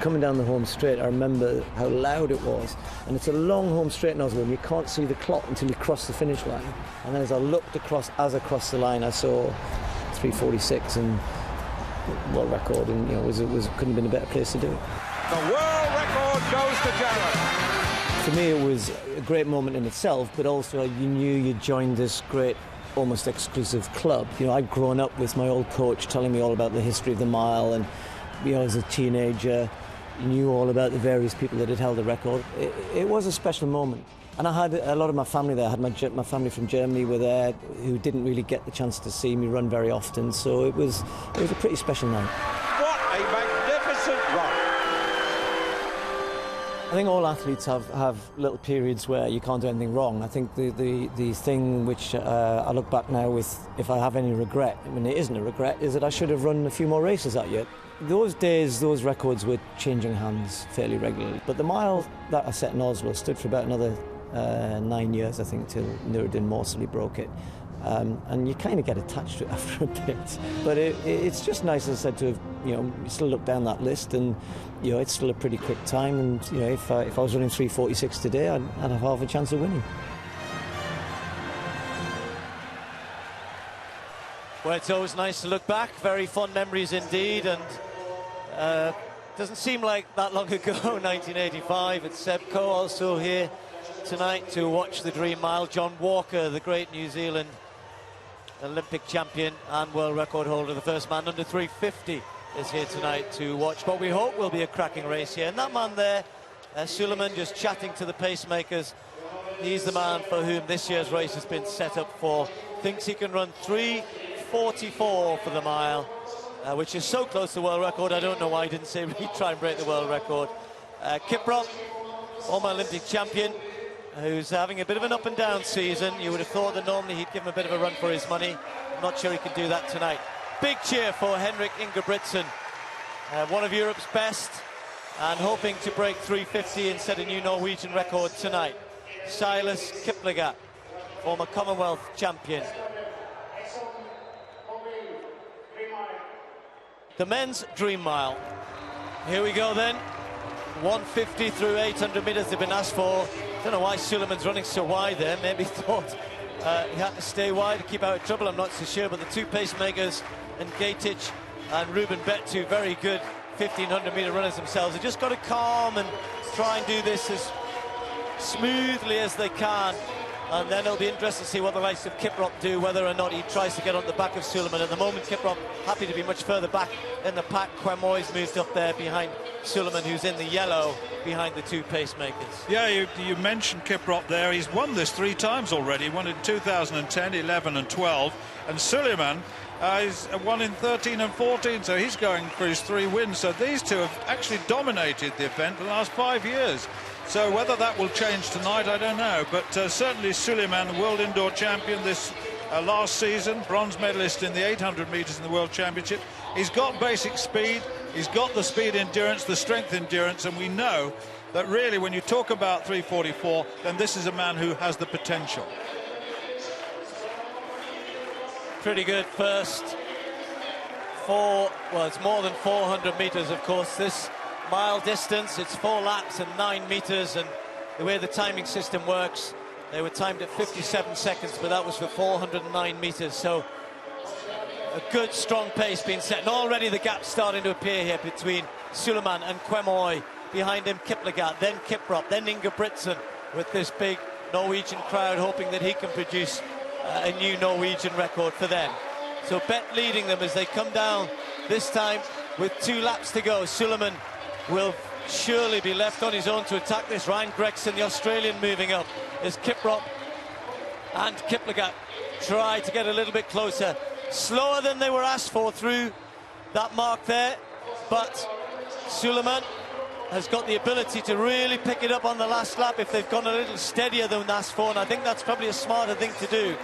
Coming down the home straight, I remember how loud it was. And it's a long home straight in Oslo, and you can't see the clock until you cross the finish line. And then as I looked across, the line, I saw 3:46 and world record, and you know, couldn't have been a better place to do it. The world record goes to Jared. For me, it was a great moment in itself, but also you knew you'd joined this great, almost exclusive club. You know, I'd grown up with my old coach telling me all about the history of the mile, and you know, as a teenager, knew all about the various people that had held the record. It was a special moment. And I had a lot of my family there. I had my family from Germany were there, who didn't really get the chance to see me run very often. So it was a pretty special night. What a magnificent run. I think all athletes have little periods where you can't do anything wrong. I think the thing which I look back now with, if I have any regret, I mean, it isn't a regret, is that I should have run a few more races that year. Those days, those records were changing hands fairly regularly. But the mile that I set in Oslo stood for about another 9 years, I think, till Nuruddin Morsali broke it. And you kind of get attached to it after a bit. But it's just nice, as I said, to have, you know, still look down that list, and you know, it's still a pretty quick time. And you know, if I was running 3:46 today, I'd have half a chance of winning. Well, it's always nice to look back. Very fond memories indeed, and doesn't seem like that long ago, 1985. It's Seb Coe also here tonight to watch the Dream Mile. John Walker, the great New Zealand Olympic champion and world record holder, the first man under 350, is here tonight to watch what we hope will be a cracking race here. And that man there, Suleiman, just chatting to the pacemakers, he's the man for whom this year's race has been set up for. Thinks he can run 3:44 for the mile, which is so close to the world record. I don't know why he didn't say he'd try and break the world record. Kiprot, former Olympic champion, who's having a bit of an up and down season. You would have thought that normally he'd give him a bit of a run for his money. I'm not sure he can do that tonight. Big cheer for Henrik Ingebrigtsen, one of Europe's best, and hoping to break 350 and set a new Norwegian record tonight. Silas Kiplagat, former Commonwealth champion. The men's Dream Mile. Here we go then. 150 through 800 metres they've been asked for. Don't know why Suleiman's running so wide there. Maybe thought he had to stay wide to keep out of trouble. I'm not so sure. But the two pacemakers, and Gatic and Ruben Bettu, very good 1500 metre runners themselves. They've just got to calm and try and do this as smoothly as they can And then it'll be interesting to see what the likes of Kiprop do, whether or not he tries to get on the back of Suleiman. At the moment, Kiprop happy to be much further back in the pack. Quemoy's moved up there behind Suleiman, who's in the yellow behind the two pacemakers. Yeah, you mentioned Kiprop there. He's won this 3 times already. He won in 2010, 11 and 12. And Suleiman he's won in 13 and 14, so he's going for his 3 wins. So these two have actually dominated the event the last 5 years. So whether that will change tonight, I don't know. But certainly Suleiman, the world indoor champion this last season, bronze medalist in the 800 metres in the World Championship. He's got basic speed, he's got the speed endurance, the strength endurance, and we know that really when you talk about 344, then this is a man who has the potential. Pretty good first well, it's more than 400 metres, of course, this mile distance. It's 4 laps and 9 metres, and the way the timing system works, they were timed at 57 seconds, but that was for 409 metres. So a good strong pace being set, and already the gap's starting to appear here between Suleiman and Quemoy. Behind him Kiplagat, then Kiprop, then Ingebrigtsen, with this big Norwegian crowd hoping that he can produce a new Norwegian record for them. So Bet leading them as they come down, this time with 2 laps to go. Suleiman will surely be left on his own to attack this. Ryan Gregson, the Australian, moving up as Kiprop and Kiplagat try to get a little bit closer. Slower than they were asked for through that mark there, but Suleiman has got the ability to really pick it up on the last lap if they've gone a little steadier than asked for, and I think that's probably a smarter thing to do.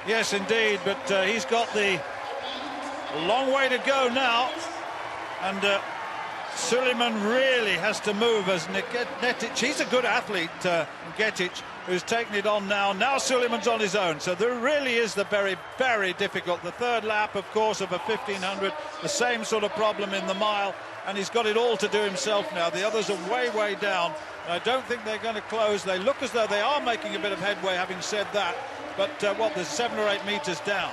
Yes, indeed, but he's got the long way to go now, and Suleiman really has to move as Netic. He's a good athlete, Getic, who's taken it on now. Now Suleiman's on his own, so there really is the very, very difficult. The 3rd lap, of course, of a 1500, the same sort of problem in the mile, and he's got it all to do himself now. The others are way, way down. I don't think they're going to close. They look as though they are making a bit of headway, having said that. But there's 7 or 8 metres down.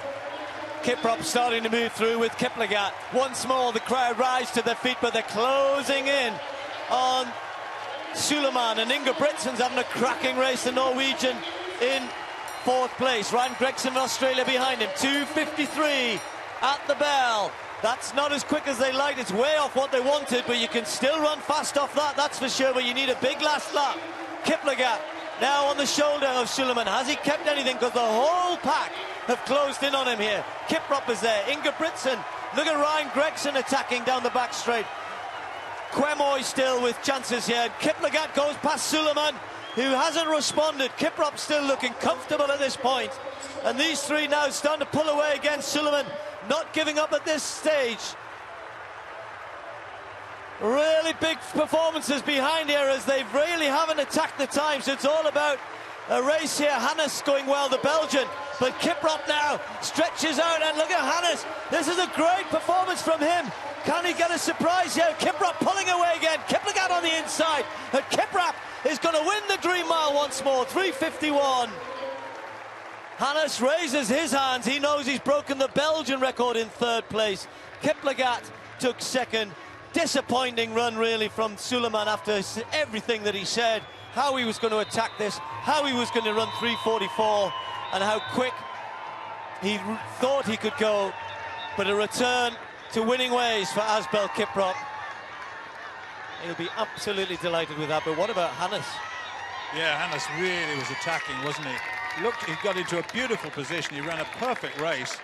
Kiprop starting to move through with Kiplagat. Once more, the crowd rise to their feet, but they're closing in on Suleiman. And Ingebrigtsen's having a cracking race, the Norwegian in 4th place. Ryan Gregson of Australia behind him. 2:53 at the bell. That's not as quick as they liked. It's way off what they wanted, but you can still run fast off that, that's for sure. But you need a big last lap. Kiplagat now on the shoulder of Suleiman. Has he kept anything? Because the whole pack have closed in on him here. Kiprop is there. Ingebrigtsen. Look at Ryan Gregson attacking down the back straight. Quemoy still with chances here. Kiplagat goes past Suleiman, who hasn't responded. Kiprop still looking comfortable at this point. And these 3 now starting to pull away against Suleiman, not giving up at this stage. Really big performances behind here as they really haven't attacked the time. So it's all about a race here. Hannes going well, the Belgian. But Kiprop now stretches out, and look at Hannes. This is a great performance from him. Can he get a surprise here? Kiprop pulling away again. Kiplagat on the inside. And Kiprop is going to win the Dream Mile once more. 3:51. Hannes raises his hands. He knows he's broken the Belgian record in 3rd place. Kiplagat took 2nd. Disappointing run really from Suleiman after everything that he said, how he was going to attack this, how he was going to run 3:44, and how quick he thought he could go. But a return to winning ways for Asbel Kiprop. He'll be absolutely delighted with that. But what about Hannes? Yeah, Hannes really was attacking, wasn't he? Look, he got into a beautiful position. He ran a perfect race,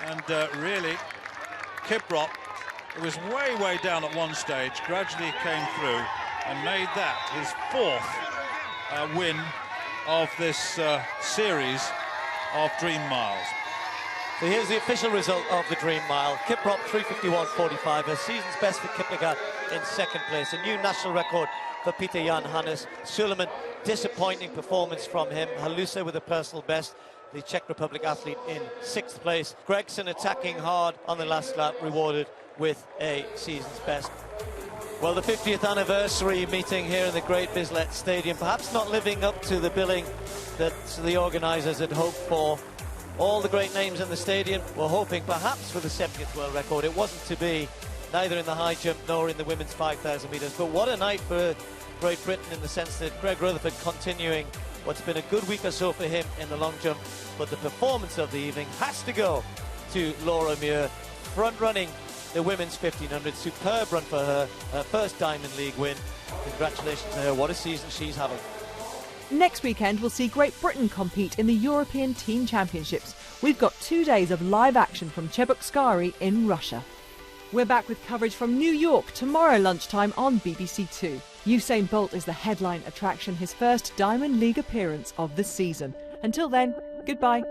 and really, Kiprop, it was way, way down at one stage, gradually came through and made that his 4th win of this series of Dream Miles. So here's the official result of the Dream Mile. Kiprop 3:51.45, a season's best for Kiplagat in 2nd place. A new national record for Peter Jan Hannes. Suleiman, disappointing performance from him. Halusa with a personal best. The Czech Republic athlete in 6th place. Gregson attacking hard on the last lap, rewarded with a season's best. Well, the 50th anniversary meeting here in the Great Bislett Stadium, perhaps not living up to the billing that the organisers had hoped for. All the great names in the stadium were hoping perhaps for the 70th world record. It wasn't to be, neither in the high jump nor in the women's 5,000 metres. But what a night for Great Britain in the sense that Greg Rutherford continuing what's been a good week or so for him in the long jump. But the performance of the evening has to go to Laura Muir, front-running the women's 1500. Superb run for her, her first Diamond League win. Congratulations to her, what a season she's having. Next weekend, we'll see Great Britain compete in the European Team Championships. We've got 2 days of live action from Cheboksary in Russia. We're back with coverage from New York tomorrow lunchtime on BBC Two. Usain Bolt is the headline attraction, his first Diamond League appearance of the season. Until then, goodbye.